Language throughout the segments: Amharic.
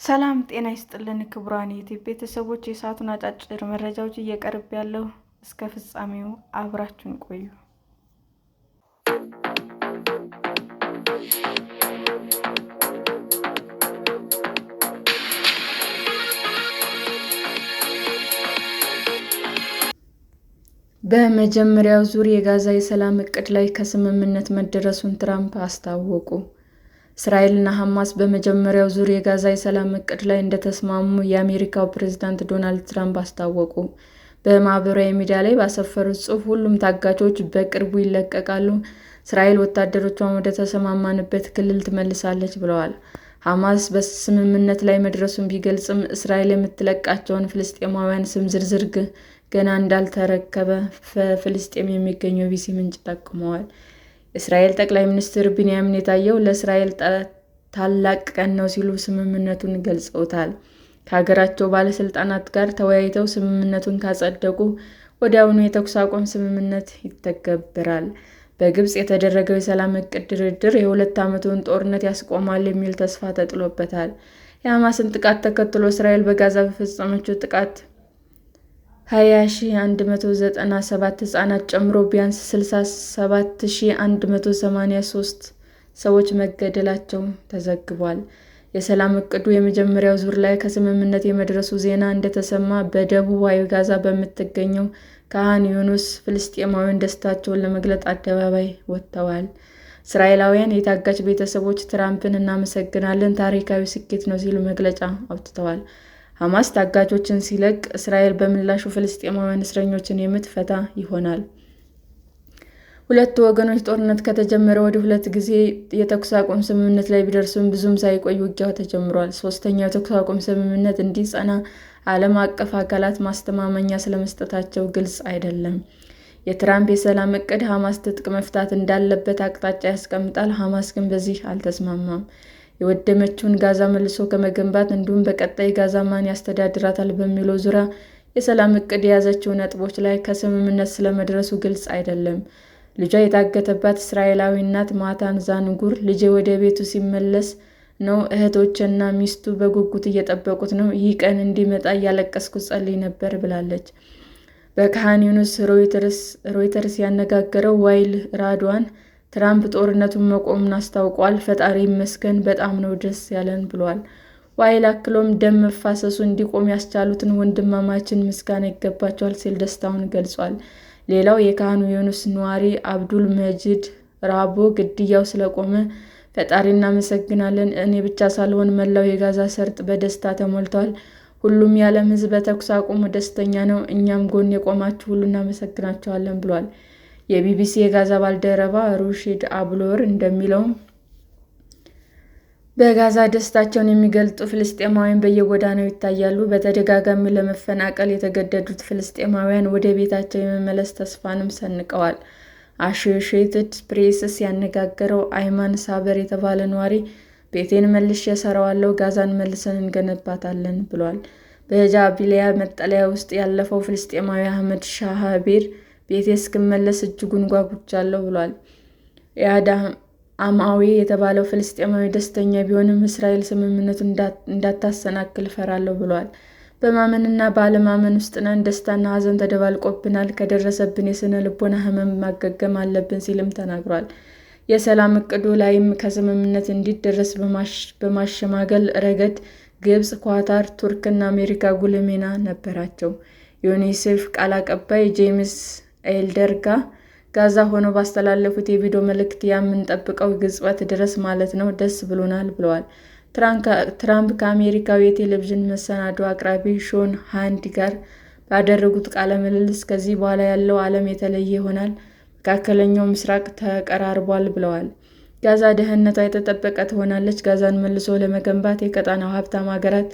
ሰላም ጤና ይስጥልን ክቡራን የዩቲዩብ ቤተሰቦች፣ የሰዓቱን አጫጭር መረጃዎች እየቀርብ ያለው እስከ ፍጻሜው አብራችሁን ቆዩ። በመጀመሪያው ዙር የጋዛ የሰላም እቅድ ላይ ከስምምነት መደረሱን ትራምፕ አስታወቁ። እስራኤልና ሐማስ በመጀመሪያው ዙር የጋዛ የሰላም እቅድ ላይ እንደተስማሙ የአሜሪካው ፕሬዝዳንት ዶናልድ ትራምፕ አስታወቁ። በማህበራዊ ሚዲያ ላይ ባሰፈሩት ጽሑፍ ሁሉም ታጋቾች በቅርቡ ይለቀቃሉ፣ እስራኤል ወታደሮቿን ወደ ተሰማማንበት ክልል ትመልሳለች ብለዋል። ሐማስ በስምምነት ላይ መድረሱን ቢገልጽም እስራኤል የምትለቃቸውን ፍልስጤማውያን ስም ዝርዝር ገና እንዳልተረከበ በፍልስጤም የሚገኙ የቢቢሲ ምንጭ ጠቁመዋል። የእስራኤል ጠቅላይ ሚኒስትር ቤንያሚን ኔታንያሁ ለእስራኤል ታላቅ ቀን ነው ሲሉ ስምምነቱን ገልጸውታል። ከሀገራቸው ባለስልጣናት ጋር ተወያይተው ስምምነቱን ካጸደቁ ወዲያውኑ የተኩስ አቁም ስምምነት ይተገበራል። በግብጽ የተደረገው የሰላም እቅድ ድርድር የሁለት ዓመቱን ጦርነት ያስቆማል የሚል ተስፋ ተጥሎበታል። የሐማስን ጥቃት ተከትሎ እስራኤል በጋዛ በፈጸመችው ጥቃት 20,197 ሕፃናት ጨምሮ ቢያንስ 67,183 ሰዎች መገደላቸው ተዘግቧል። የሰላም እቅዱ የመጀመሪያው ዙር ላይ ከስምምነት የመድረሱ ዜና እንደተሰማ በደቡባዊ ጋዛ በምትገኘው ካን ዩኒስ ፍልስጤማውያን ደስታቸውን ለመግለጽ አደባባይ ወጥተዋል። እስራኤላውያን የታጋች ቤተሰቦች ትራምፕን እናመሰግናለን፣ ታሪካዊ ስኬት ነው ሲሉ መግለጫ አውጥተዋል። ሐማስ ታጋቾችን ሲለቅ እስራኤል በምላሹ ፍልስጤማውያን እስረኞችን የምትፈታ ይሆናል። ሁለቱ ወገኖች ጦርነት ከተጀመረ ወዲህ ሁለት ጊዜ የተኩስ አቁም ስምምነት ላይ ቢደርሱም ብዙም ሳይቆይ ውጊያው ተጀምሯል። ሦስተኛው የተኩስ አቁም ስምምነት እንዲጸና ዓለም አቀፍ አካላት ማስተማመኛ ስለመስጠታቸው ግልጽ አይደለም። የትራምፕ የሰላም እቅድ ሐማስ ትጥቅ መፍታት እንዳለበት አቅጣጫ ያስቀምጣል። ሐማስ ግን በዚህ አልተስማማም። የወደመችውን ጋዛ መልሶ ከመገንባት እንዲሁም በቀጣይ ጋዛ ማን ያስተዳድራታል በሚለው ዙሪያ የሰላም እቅድ የያዘችው ነጥቦች ላይ ከስምምነት ስለመድረሱ ግልጽ አይደለም። ልጇ የታገተባት እስራኤላዊ እናት ማታን ዛንጉር ልጄ ወደ ቤቱ ሲመለስ ነው፣ እህቶቼና ሚስቱ በጉጉት እየጠበቁት ነው፣ ይህ ቀን እንዲመጣ እያለቀስኩ ጸልይ ነበር ብላለች። በካን ዩኒስ ሮይተርስ ያነጋገረው ዋይል ራድዋን ትራምፕ ጦርነቱን መቆሙን አስታውቋል። ፈጣሪ ይመስገን፣ በጣም ነው ደስ ያለን ብሏል። ዋይል አክሎም ደም መፋሰሱ እንዲቆም ያስቻሉትን ወንድማማችን ምስጋና ይገባቸዋል ሲል ደስታውን ገልጿል። ሌላው የካን ዩኒስ ነዋሪ አብዱል መጂድ ራቦ ግድያው ስለቆመ ፈጣሪ እናመሰግናለን፣ እኔ ብቻ ሳልሆን መላው የጋዛ ሰርጥ በደስታ ተሞልቷል። ሁሉም የዓለም ሕዝብ በተኩስ አቁሙ ደስተኛ ነው። እኛም ጎን የቆማችሁ ሁሉ እናመሰግናችኋለን ብሏል። የቢቢሲ የጋዛ ባልደረባ ሩሺድ አብሎር እንደሚለው በጋዛ ደስታቸውን የሚገልጡ ፍልስጤማውያን በየጎዳናው ይታያሉ። በተደጋጋሚ ለመፈናቀል የተገደዱት ፍልስጤማውያን ወደ ቤታቸው የመመለስ ተስፋንም ሰንቀዋል። አሶሺየትድ ፕሬስ ያነጋገረው አይማን ሳበር የተባለ ነዋሪ ቤቴን መልሼ እሰራዋለሁ፣ ጋዛን መልሰን እንገነባታለን ብሏል። በጃባሊያ መጠለያ ውስጥ ያለፈው ፍልስጤማዊ አህመድ ሻሃቤር ቤቴ እስክመለስ እጅጉን ጓጉቻለሁ ብሏል። ኢያድ አማዊ የተባለው ፍልስጤማዊ ደስተኛ ቢሆንም እስራኤል ስምምነቱን እንዳታሰናክል እፈራለሁ ብሏል። በማመንና ባለማመን ውስጥ ነን፣ ደስታና ሐዘን ተደባልቆብናል፣ ከደረሰብን የሥነ ልቦና ሕመም ማገገም አለብን ሲልም ተናግሯል። የሰላም እቅዱ ላይም ከስምምነት እንዲደረስ በማሸማገል ረገድ ግብጽ፣ ኳታር፣ ቱርክና አሜሪካ ጉልህ ሚና ነበራቸው። የዩኒሴፍ ቃል አቀባይ ጄምስ ኤልደር ጋዛ ሆነው ባስተላለፉት የቪዲዮ መልእክት የምንጠብቀው ግጽበት ድረስ ማለት ነው፣ ደስ ብሎናል ብለዋል። ትራምፕ ከአሜሪካዊ የቴሌቪዥን መሰናዶ አቅራቢ ሾን ሃንዲ ጋር ባደረጉት ቃለ ምልልስ ከዚህ በኋላ ያለው ዓለም የተለየ ይሆናል፣ መካከለኛው ምስራቅ ተቀራርቧል ብለዋል። ጋዛ ደህንነቷ የተጠበቀ ትሆናለች፣ ጋዛን መልሶ ለመገንባት የቀጠናው ሀብታም ሀገራት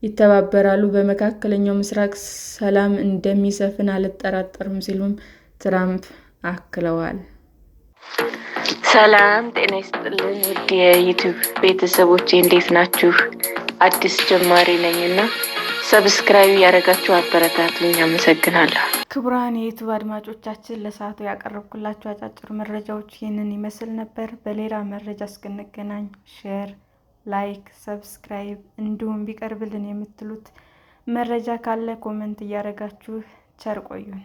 ይተባበራሉ፣ በመካከለኛው ምስራቅ ሰላም እንደሚሰፍን አልጠራጠርም ሲሉም ትራምፕ አክለዋል። ሰላም ጤና ይስጥልን ውድ የዩቲዩብ ቤተሰቦቼ እንዴት ናችሁ? አዲስ ጀማሪ ነኝና ሰብስክራይብ ያደረጋችሁ አበረታቱኝ። አመሰግናለሁ። ክቡራን የዩቲዩብ አድማጮቻችን ለሰዓቱ ያቀረብኩላችሁ አጫጭር መረጃዎች ይህንን ይመስል ነበር። በሌላ መረጃ እስክንገናኝ ሼር፣ ላይክ፣ ሰብስክራይብ እንዲሁም ቢቀርብልን የምትሉት መረጃ ካለ ኮመንት እያደረጋችሁ ቸር ቆዩን።